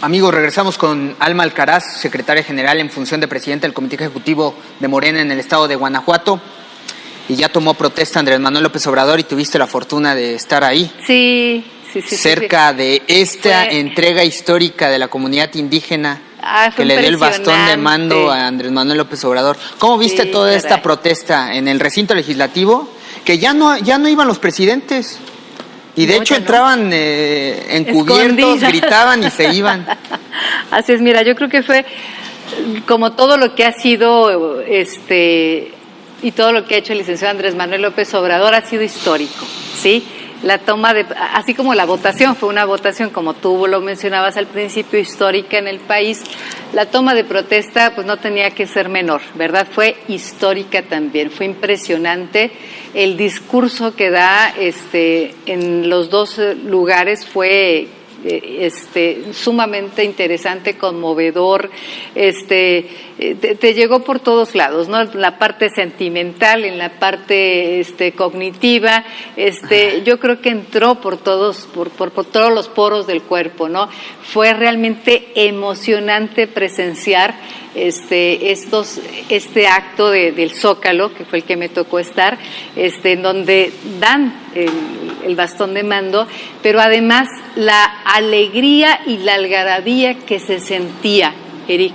Amigos, regresamos con Alma Alcaraz, secretaria general en función de presidenta del Comité Ejecutivo de Morena en el estado de Guanajuato. Y ya tomó protesta Andrés Manuel López Obrador y tuviste la fortuna de estar ahí. Sí. Cerca de esta entrega histórica de la comunidad indígena que le dio el bastón de mando a Andrés Manuel López Obrador. ¿Cómo viste toda esta protesta en el recinto legislativo? Que ya no iban los presidentes. Y de hecho entraban encubiertos, gritaban y se iban. Así es, mira, yo creo que fue como todo lo que ha sido y todo lo que ha hecho el licenciado Andrés Manuel López Obrador ha sido histórico, ¿sí? La toma así como la votación, fue una votación, como tú lo mencionabas al principio, histórica en el país, la toma de protesta pues no tenía que ser menor, ¿verdad? Fue histórica también, fue impresionante. El discurso que da en los dos lugares fue sumamente interesante, conmovedor, te llegó por todos lados, ¿no? La parte sentimental, en la parte cognitiva, yo creo que entró por todos los poros del cuerpo, ¿no? Fue realmente emocionante presenciar este acto del Zócalo, que fue el que me tocó estar, en donde dan el bastón de mando, pero además la alegría y la algarabía que se sentía, Eric,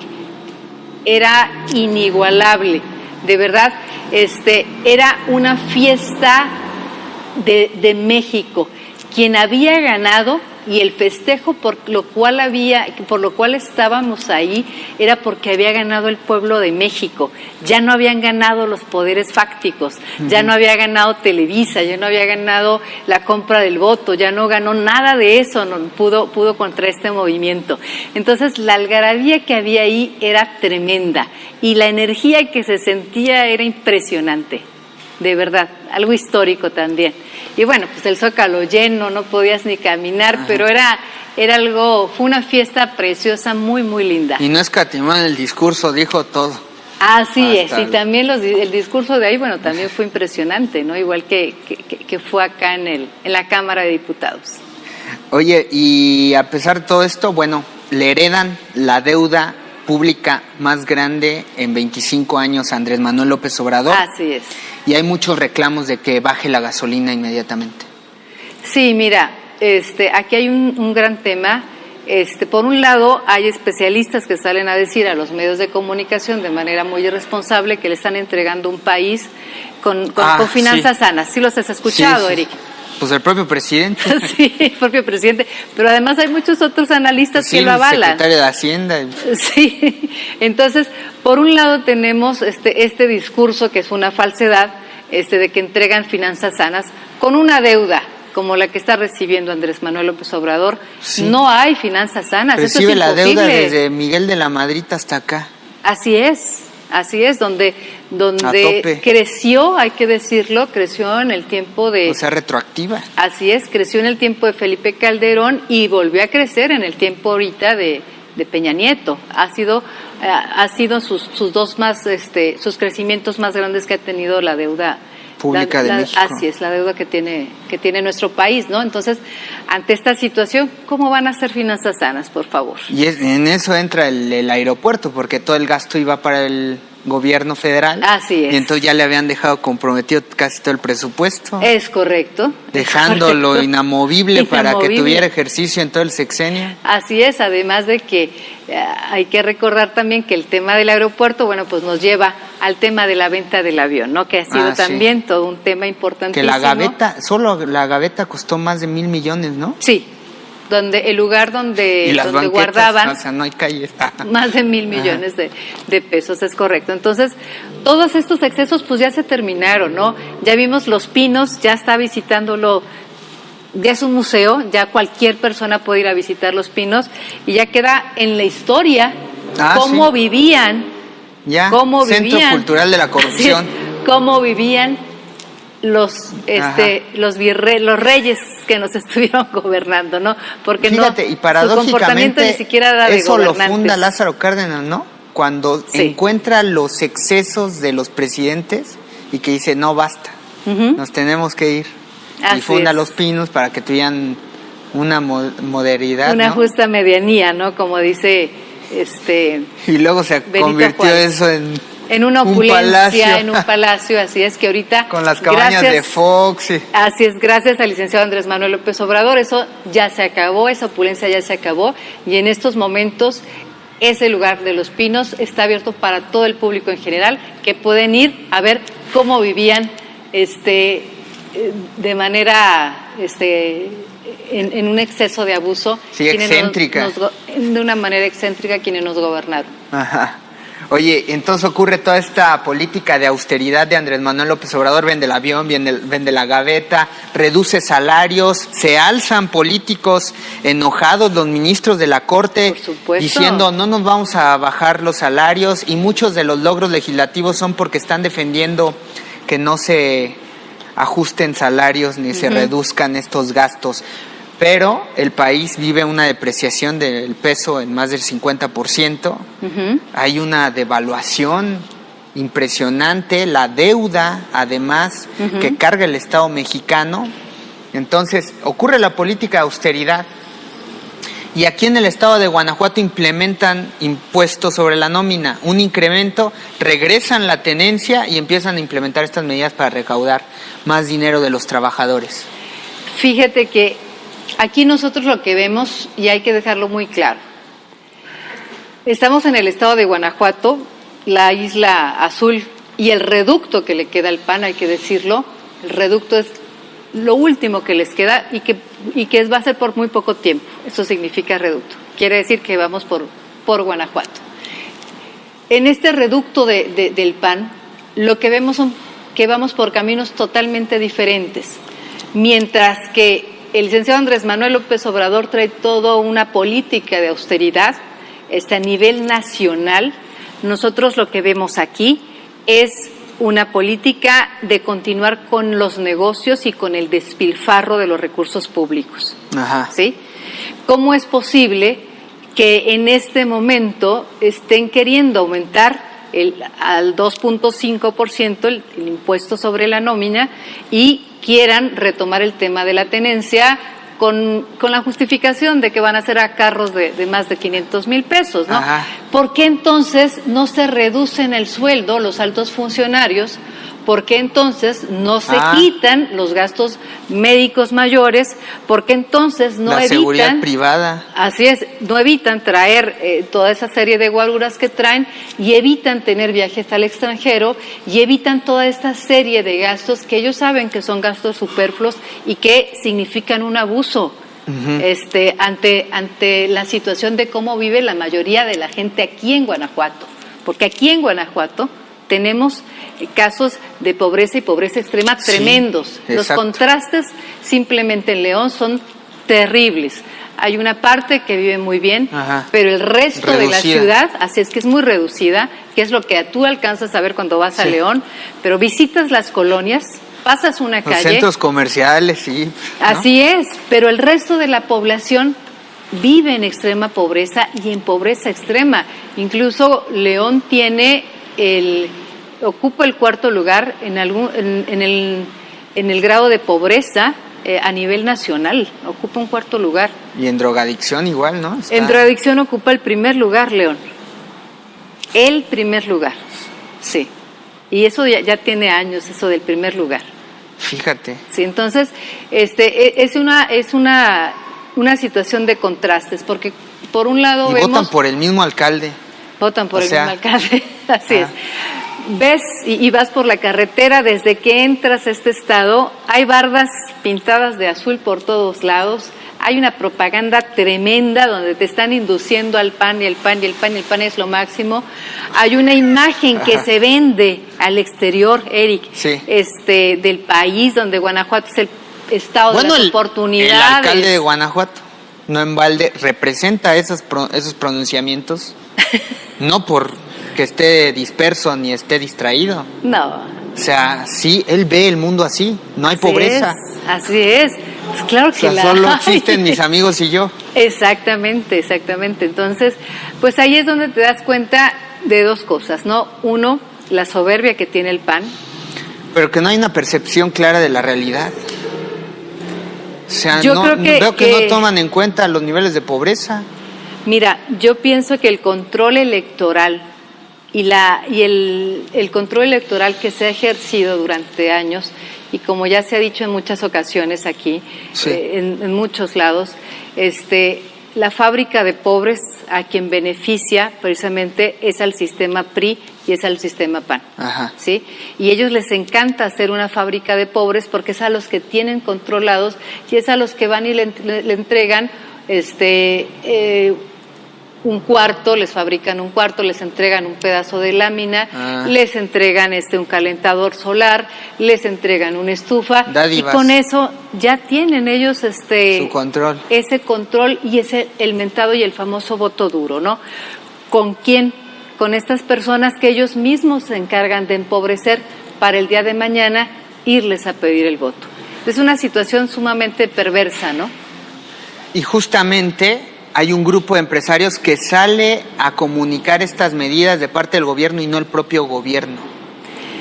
era inigualable, de verdad, era una fiesta de México. Quien había ganado y el festejo por lo cual estábamos ahí era porque había ganado el pueblo de México. Ya no habían ganado los poderes fácticos, ya no había ganado Televisa, ya no había ganado la compra del voto, ya no ganó nada de eso, no pudo contra este movimiento. Entonces la algarabía que había ahí era tremenda y la energía que se sentía era impresionante. De verdad, algo histórico también. Y bueno, pues el Zócalo lleno, no podías ni caminar, pero era fue una fiesta preciosa, muy, muy linda. Y no escatimó el discurso, dijo todo. Así es, y también el discurso de ahí, bueno, también fue impresionante, ¿no? Igual que fue acá en la Cámara de Diputados. Oye, y a pesar de todo esto, bueno, le heredan la deuda pública más grande en 25 años a Andrés Manuel López Obrador. Así es. Y hay muchos reclamos de que baje la gasolina inmediatamente. Sí, mira, aquí hay un gran tema. Por un lado, hay especialistas que salen a decir a los medios de comunicación de manera muy irresponsable que le están entregando un país con finanzas sanas. ¿Sí los has escuchado, sí. Eric? Pues el propio presidente. Sí, el propio presidente. Pero además hay muchos otros analistas que lo avalan. El secretario de Hacienda. Sí. Entonces, por un lado tenemos este discurso que es una falsedad, de que entregan finanzas sanas con una deuda como la que está recibiendo Andrés Manuel López Obrador. Sí. No hay finanzas sanas. Recibe la deuda desde Miguel de la Madrid hasta acá. Así es, donde creció, hay que decirlo, creció en el tiempo de... O sea, retroactiva. Así es, creció en el tiempo de Felipe Calderón y volvió a crecer en el tiempo ahorita de Peña Nieto. Ha sido sus dos más, sus crecimientos más grandes que ha tenido la deuda pública de México. Así es, la deuda que tiene nuestro país, ¿no? Entonces, ante esta situación, ¿cómo van a ser finanzas sanas, por favor? Y en eso entra el aeropuerto, porque todo el gasto iba para el gobierno federal. Así es. Y entonces ya le habían dejado comprometido casi todo el presupuesto. Es correcto. Dejándolo inamovible para que tuviera ejercicio en todo el sexenio. Así es, además de que hay que recordar también que el tema del aeropuerto, bueno, pues nos lleva al tema de la venta del avión, ¿no? Que ha sido también todo un tema importantísimo. Que solo la gaveta costó más de 1,000 millones, ¿no? Sí. El lugar donde guardaban, o sea, no hay calles. Más de 1,000 millones de pesos, es correcto. Entonces, todos estos excesos pues ya se terminaron, ¿no? Ya vimos Los Pinos, ya está visitándolo, ya es un museo, ya cualquier persona puede ir a visitar Los Pinos y ya queda en la historia cómo vivían. Ya, Centro Cultural de la Corrupción. Cómo vivían los reyes que nos estuvieron gobernando, ¿no? Porque fíjate, y paradójicamente, su comportamiento ni siquiera era de eso gobernantes. Lo funda Lázaro Cárdenas, ¿no? Cuando encuentra los excesos de los presidentes y que dice, no, basta, nos tenemos que ir. Y funda Los Pinos para que tuvieran una modernidad, una ¿no? justa medianía, ¿no? Como dice y luego se Benito convirtió Juárez. eso en una opulencia, en un palacio, así es que ahorita... Con las cabañas de Fox. Sí. Así es, gracias al licenciado Andrés Manuel López Obrador, eso ya se acabó, esa opulencia ya se acabó, y en estos momentos ese lugar de Los Pinos está abierto para todo el público en general, que pueden ir a ver cómo vivían de manera... En un exceso de abuso. Sí, excéntrica. De una manera excéntrica quienes nos gobernaron. Ajá. Oye, entonces ocurre toda esta política de austeridad de Andrés Manuel López Obrador, vende el avión, vende la gaveta, reduce salarios, se alzan políticos enojados, los ministros de la Corte, diciendo no nos vamos a bajar los salarios, y muchos de los logros legislativos son porque están defendiendo que no se ajusten salarios ni se reduzcan estos gastos. Pero el país vive una depreciación del peso en más del 50%. Hay una devaluación impresionante, la deuda, además, que carga el Estado mexicano. Entonces, ocurre la política de austeridad. Y aquí en el estado de Guanajuato implementan impuestos sobre la nómina, un incremento, regresan la tenencia y empiezan a implementar estas medidas para recaudar más dinero de los trabajadores. Fíjate que aquí nosotros lo que vemos, y hay que dejarlo muy claro, estamos en el estado de Guanajuato, la isla azul y el reducto que le queda al PAN, hay que decirlo, el reducto es lo último que les queda y que va a ser por muy poco tiempo. Eso significa reducto. Quiere decir que vamos por Guanajuato. En este reducto del PAN, lo que vemos son que vamos por caminos totalmente diferentes. Mientras que el licenciado Andrés Manuel López Obrador trae toda una política de austeridad a nivel nacional, nosotros lo que vemos aquí es una política de continuar con los negocios y con el despilfarro de los recursos públicos. Ajá. ¿Sí? ¿Cómo es posible que en este momento estén queriendo aumentar al 2.5% el impuesto sobre la nómina y quieran retomar el tema de la tenencia con la justificación de que van a ser a carros de más de 500,000 pesos, ¿no? Ajá. ¿Por qué entonces no se reducen el sueldo los altos funcionarios? ¿Por qué entonces no se quitan los gastos médicos mayores? ¿Por qué entonces no evitan... La seguridad privada. Así es, no evitan traer toda esa serie de guaruras que traen y evitan tener viajes al extranjero y evitan toda esta serie de gastos que ellos saben que son gastos superfluos y que significan un abuso ante la situación de cómo vive la mayoría de la gente aquí en Guanajuato? Porque aquí en Guanajuato tenemos casos de pobreza y pobreza extrema tremendos. Sí, los contrastes simplemente en León son terribles. Hay una parte que vive muy bien, pero el resto de la ciudad, así es que es muy reducida, que es lo que tú alcanzas a ver cuando vas a León, pero visitas las colonias, pasas una calle. Los centros comerciales, sí. ¿No? Así es, pero el resto de la población vive en extrema pobreza y en pobreza extrema. Incluso León ocupa el cuarto lugar en el grado de pobreza a nivel nacional, ocupa un cuarto lugar. Y en drogadicción igual, ¿no? En drogadicción ocupa el primer lugar, León. El primer lugar, sí. Y eso ya tiene años, eso del primer lugar. Fíjate. Sí, entonces, es una situación de contrastes, porque por un lado y vemos... votan por el mismo alcalde. Votan por el mismo alcalde, así es. Ves y vas por la carretera, desde que entras a este estado, hay bardas pintadas de azul por todos lados, hay una propaganda tremenda donde te están induciendo al PAN y el PAN y el PAN y el PAN es lo máximo. Hay una imagen que se vende al exterior, Eric, del país, donde Guanajuato es el estado de las oportunidades. El alcalde de Guanajuato, no en balde, representa esos pronunciamientos, no por que esté disperso ni esté distraído. No. O sea, sí, él ve el mundo así, no hay pobreza. Así es. Pues claro que solo existen mis amigos y yo. Exactamente. Entonces, pues ahí es donde te das cuenta de dos cosas, ¿no? Uno, la soberbia que tiene el PAN. Pero que no hay una percepción clara de la realidad. O sea, veo que no toman en cuenta los niveles de pobreza. Mira, yo pienso que el control electoral y el control electoral que se ha ejercido durante años, y como ya se ha dicho en muchas ocasiones aquí, sí, en muchos lados, la fábrica de pobres a quien beneficia precisamente es al sistema PRI y es al sistema PAN. Ajá. ¿Sí? Y a ellos les encanta hacer una fábrica de pobres porque es a los que tienen controlados y es a los que van y le entregan un cuarto, les fabrican un cuarto, les entregan un pedazo de lámina, les entregan un calentador solar, les entregan una estufa, dádivas. Y con eso ya tienen ellos su control. Ese control y ese el mentado y el famoso voto duro, ¿no? ¿Con quién? Con estas personas que ellos mismos se encargan de empobrecer para el día de mañana irles a pedir el voto. Es una situación sumamente perversa, ¿no? Y justamente hay un grupo de empresarios que sale a comunicar estas medidas de parte del gobierno y no el propio gobierno.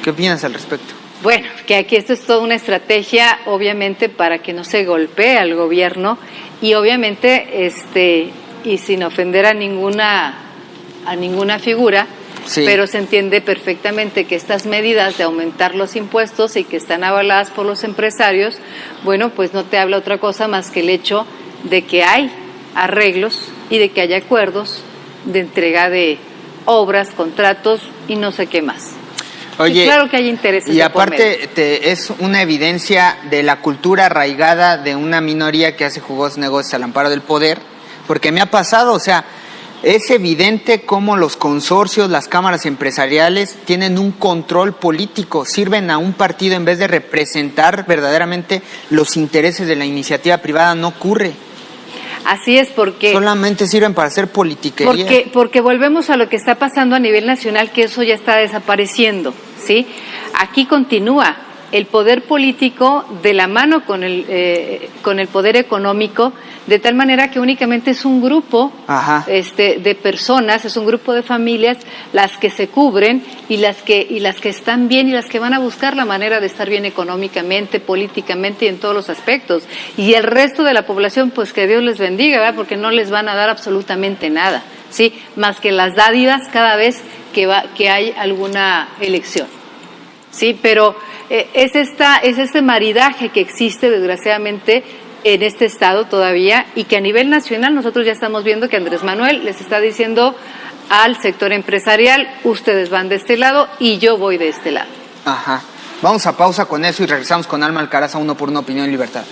¿Qué opinas al respecto? Bueno, que aquí esto es toda una estrategia, obviamente, para que no se golpee al gobierno y obviamente, y sin ofender a ninguna figura, sí, pero se entiende perfectamente que estas medidas de aumentar los impuestos y que están avaladas por los empresarios, bueno, pues no te habla otra cosa más que el hecho de que hay arreglos y de que haya acuerdos de entrega de obras, contratos y no sé qué más. Oye, y claro que hay intereses. Y aparte es una evidencia de la cultura arraigada de una minoría que hace jugosos negocios al amparo del poder, porque me ha pasado, o sea, es evidente cómo los consorcios, las cámaras empresariales tienen un control político, sirven a un partido en vez de representar verdaderamente los intereses de la iniciativa privada. No ocurre. Así es, porque solamente sirven para hacer politiquería. Porque volvemos a lo que está pasando a nivel nacional, que eso ya está desapareciendo, ¿sí? Aquí continúa el poder político de la mano con el poder económico, de tal manera que únicamente es un grupo de personas, es un grupo de familias las que se cubren y las que están bien y las que van a buscar la manera de estar bien económicamente, políticamente y en todos los aspectos. Y el resto de la población, pues que Dios les bendiga, ¿verdad? Porque no les van a dar absolutamente nada, ¿sí? Más que las dádivas cada vez que hay alguna elección, ¿sí? Pero es este maridaje que existe desgraciadamente en este estado todavía y que a nivel nacional nosotros ya estamos viendo que Andrés Manuel les está diciendo al sector empresarial, ustedes van de este lado y yo voy de este lado. Ajá. Vamos a pausa con eso y regresamos con Alma Alcaraz a Uno por Una Opinión en Libertad.